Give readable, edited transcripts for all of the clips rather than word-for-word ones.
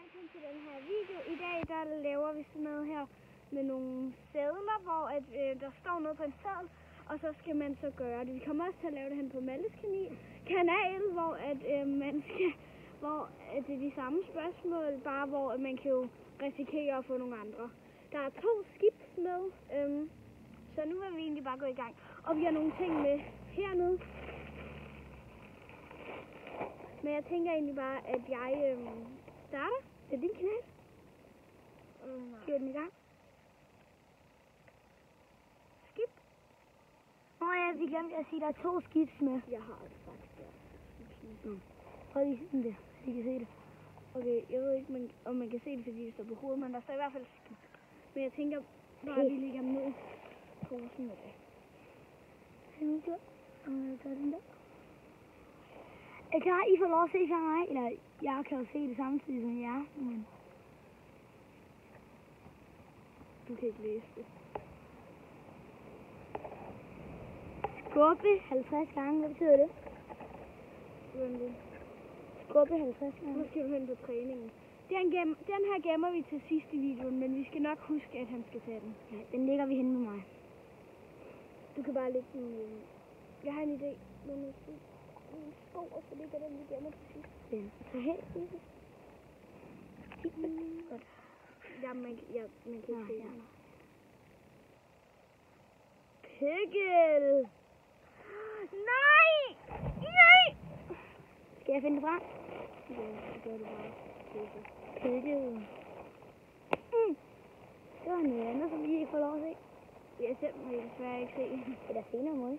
velkommen til den her video. I dag der laver vi sådan noget her med nogle sædler, hvor der står noget på en seddel, og så skal man så gøre det. Vi kommer også til at lave det hen på Maltes kanal, hvor det er de samme spørgsmål, bare hvor man kan jo risikere at få nogle andre. Der er 2 skips med, så nu vil vi egentlig bare gå i gang. Og vi har nogle ting med hernede. Men jeg tænker egentlig bare, at jeg starter. Det er din kanal. Giver den i gang. Skip. Vi glemte at sige, at der er 2 skips med. Jeg har det faktisk der. Prøv lige sådan det, så I kan se det. Okay, jeg ved ikke, om man kan se det, fordi det står på hovedet, men der står i hvert fald skip. Men jeg tænker bare, at vi lægger dem ned i posen med det. Jeg tager den der. Er klar, I får lov at se sammen mig? Eller jeg kan jo se det samtidig som jer, men... Du kan ikke læse det. Skubbe 50 gange, hvad betyder det? Skubbe 50 gange. Nu skal du hen på træningen. Den her gemmer vi til sidst i videoen, men vi skal nok huske, at han skal tage den. Ja, den ligger vi henne med mig. Du kan bare lægge den... Jeg har en idé. En sko, og så ligger den, vi gemmer til sidst. Ja, så hen. Godt. Ja, man kan ikke se den. Pikkel! Nej! Nej! Skal jeg finde det frem? Ja, det gør det bare. Pikkel. Det var noget andet, som I ikke får lov at se. Jeg selv må desværre ikke se. Det er da senere måde.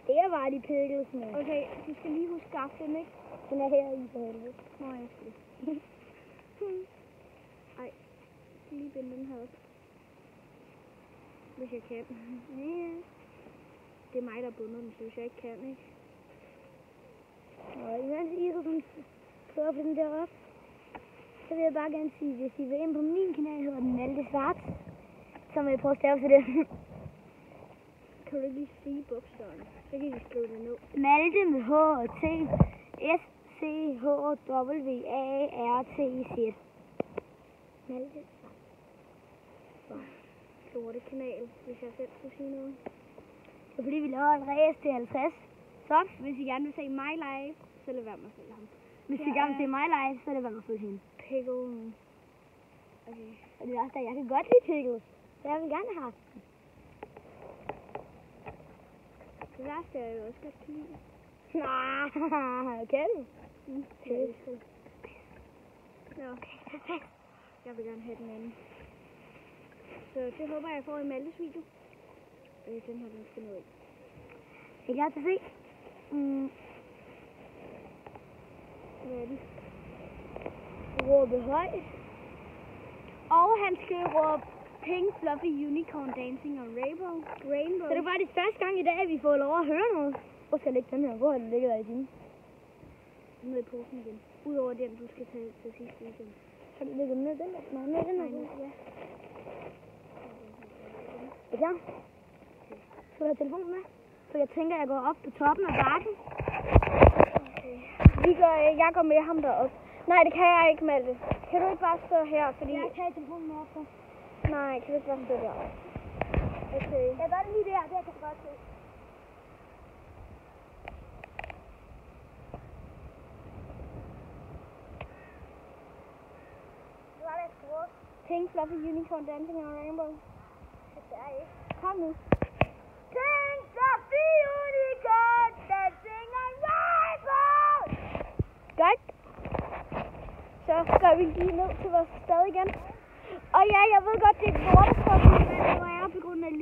Det er bare de pickles med. Okay, du skal lige huske gaflen, ikke? Den er her i for helvede. Nå, jeg skal det. Ej, jeg skal lige binde den her op. Hvis jeg kan. Ja. Det er mig, der bunder den, så hvis jeg ikke kan, ikke? Og imens I så prøver at få den der op, så vil jeg bare gerne sige, hvis I vil ind på min kanal, hedder den Malte Svart, så må jeg prøve at stave til det. Kan du ikke lige sige bogstaverne? Så kan vi skrive det ned. Malte med H og T, S, C, H, W, A, R, T, Z. Malte Svart. Lortekanal, hvis jeg selv skulle sige noget. Det er fordi, vi laver en race til 50. Så Hvis I gerne vil se mig live, så lad være med at følge ham. hvis I gerne vil se mig live, så er det, hvad man får hende. Pickle. Okay. Og det er også der, jeg kan godt lide pickles. Så jeg vil gerne have haft den. Det værste er jo også godt kan lide. Nej, kan du? Det er det. Nå, okay. Jeg vil gerne have den anden. Så det håber jeg får i Maltes video. Den her, den skal nå i. Er I klar til at se? Hvad er det? Råbe højt. Og han skal råbe Pink Fluffy Unicorn Dancing on Rainbow. Så det er bare det første gang i dag, at vi får lov at høre noget. Hvor skal jeg lægge den her? Hvor ligger der i din? Ned i posen igen. Udover den, du skal tage til sidst igen. Har du lægget den ned den der? Nej, ned den her. Ja. Er I klar? Så du have telefonen med? Så jeg tænker, at jeg går op på toppen af bakken. Okay. Jeg går med ham derop. Nej, det kan jeg ikke, Malte. Kan du ikke bare stå her, fordi... Jeg tager telefonen med op så. Nej, kan du ikke bare stå der? Okay. Jeg gør det lige der, det kan du godt se. Det var da skruet. Pink Fluffy Unicorn Dancing on Rainbow. Det er ikke. Kom nu. Pink Fluffy Unicorn Dancing on Rainbow. Godt. Så går vi lige ned til vores stad igen. Og ja, jeg ved godt, det er lortestop, men det er på grund af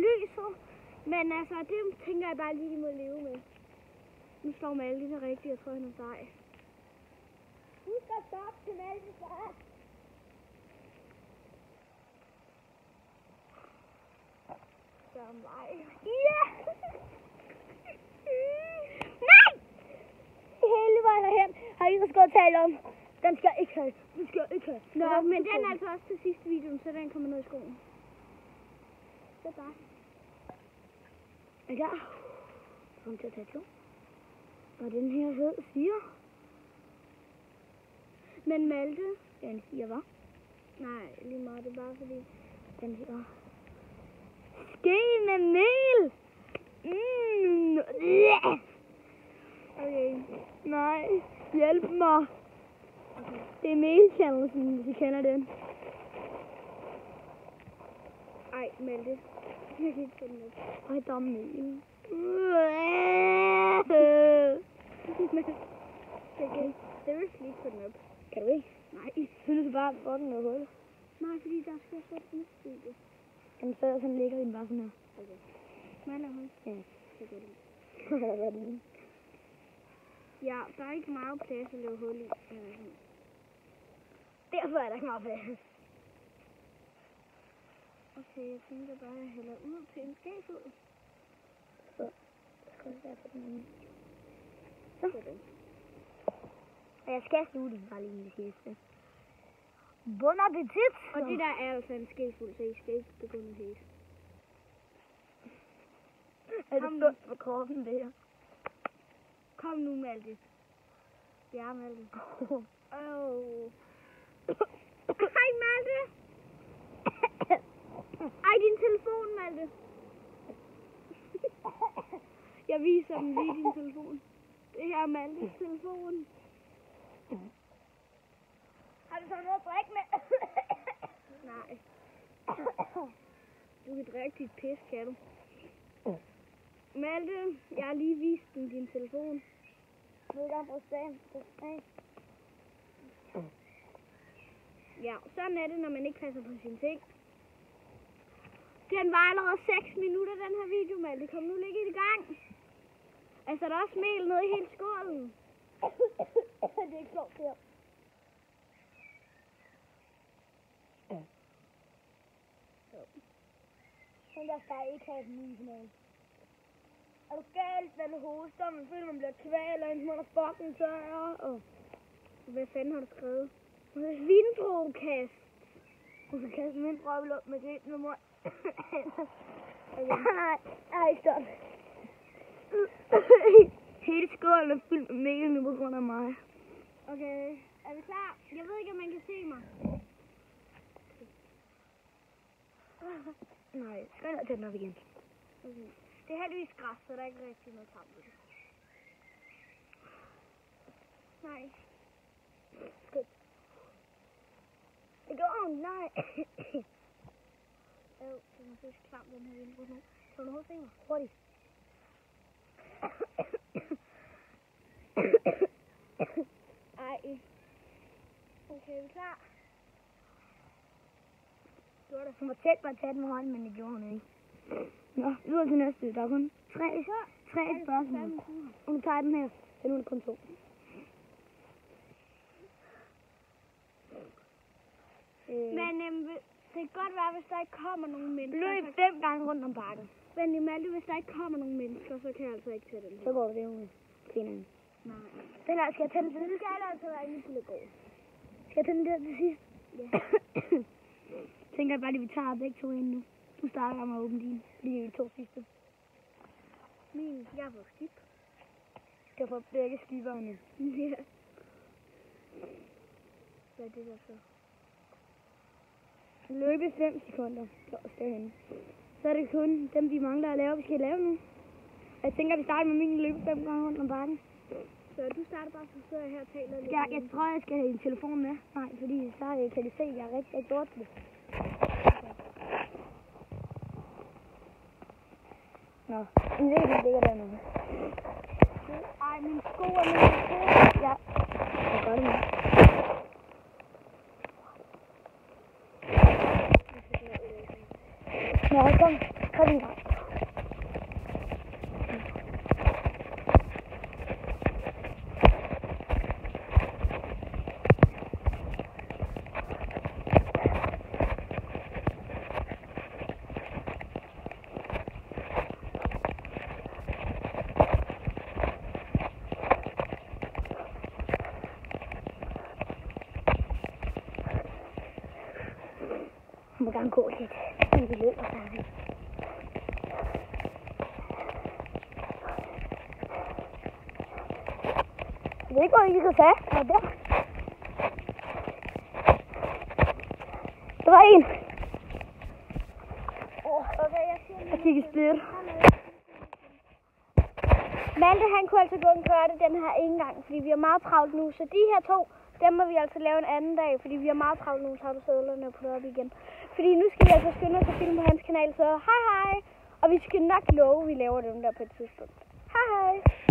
lyset. Men altså, det tænker jeg bare lige, de må leve med. Nu slår Malte så rigtigt, jeg tror, han er sej. Husk at stoppe til Malte Svart. Så mig. Ja! Nej! Hele vejen herhen har I så skåret tale om. Den skal ikke have. Den skal ikke have. Nå, men den er altså også til sidste videoen, så den kommer ned i skoen. Det er bare. Er klar? Kom til at tage 2. Og den her hed 4. Men Malte? Den siger hvad? Nej, lige meget. Det er bare fordi... Den siger... Ske med mel! Okay. Nej, hjælp mig. Okay. Det er mel-challengen, hvis I kender den. Ej, Malte. Jeg kan ikke få den op. Ej, der er mel. Okay. Seriously ikke få den op. Kan du ikke? Nej. Synes du bare, at få den noget hul? Nej, fordi der skal så et studie. Jamen, så sådan ligger den bare sådan her. Okay. Maler hun? Ja. Så går det. Hvad er det? Ja, der er ikke meget plads at lave hul i. Derfor er der ikke meget plads. Okay, jeg tænker bare, at jeg hælder ud til en skefuld. Så. Skal jeg være på den anden? Sådan. Og jeg skal sluge den bare lige i det sidste. Bon appetit! Og det der er altså en skefuld, så I skal ikke begynde at hæse. Er det sundt for kroppen, det her? Kom nu, Malte. Ja, Malte. Hej, Malte. Ej, din telefon, Malte. Jeg viser dem lige din telefon. Det her er Maltes telefon. Har du så noget at drikke med? Nej. Du kan drikke dit pis, kan du? Malte, jeg har lige vist den din telefon. Vil du gerne bruge sagen? Ja, sådan er det, når man ikke passer på sine ting. Den var allerede 6 minutter, den her video, Malte. Kom nu, læg i gang. Altså, der er også mel nede i hele skålen. Det er ikke sjovt, det her. Men der skal ikke have den i noget. Er du galt, hvad du hoster? Man føler, man bliver kval, og en smule fucking tør. Hvad fanden har du skrevet? Vindruekast. Du skal kaste min røvel op med det med mor. Nej, stop. Hele skålen er fyldt med mel nu på grund af mig. Okay, er vi klar? Jeg ved ikke, om man kan se mig. Nej, skal jeg tage den op igen. Okay. Det er heldigvis græs, så der er ikke rigtig noget frem med det. Nej. Skønt. Det går nej. Den er faktisk klam, den her vindrue nu. Kan du overhovedet se mig? Hurtigt. Ej. Okay, er vi klar? Gjorde det. Hun var tæt på at tage den med hånden, men det gjorde hun ikke. Nå, videre til næste. Der er kun tre spørgsmål. Hun tager den her. Så nu er det kun 2. Men det kan godt være, hvis der ikke kommer nogen mennesker. Løb 5 gange rundt om bakken. Men Malte, hvis der ikke kommer nogen mennesker, så kan jeg altså ikke tage den her. Så går det ud. Kvinden. Nej. Den her, skal jeg tage den til sidst? Det skal der altså være inde i gå. Skal jeg tage den der til sidst? Ja. Tænker jeg bare, at vi tager begge 2 ind nu. Nu starter jeg med at åbne din. Lige de 2 sidste. Jeg har fået skib. Skal få begge skiberne. Ja. Hvad er det der så? Løbe 5 sekunder. Så er det kun dem, vi mangler at lave. Vi skal lave nu. Jeg tænker, at vi starter med min løbe 5 gange rundt om bakken. Så du starter bare, så sidder jeg her og taler lidt. Jeg tror, jeg skal have en telefon med. Nej, fordi så kan de se, at jeg er rigtig dårlig til det. Nå, en væg ligger dernede. Ej, min sko er med min sko. Ja, jeg gør det med. Nå, kom i gang. Hun må gerne gå lidt, men vi løber stadig. Jeg ved ikke, hvor I kan tage. Der. en. Okay, jeg siger Jeg kigger split. Malte, han kunne altså gå og køre det den her en gang, fordi vi er meget travlt nu. Så de her to, dem må vi altså lave en anden dag, fordi vi er meget travlt nu, så har du sædlerne på det op igen. Fordi nu skal vi altså skynde os at filme på hans kanal, så hej hej. Og vi skal nok love, at vi laver dem der på et tidspunkt. Hej hej.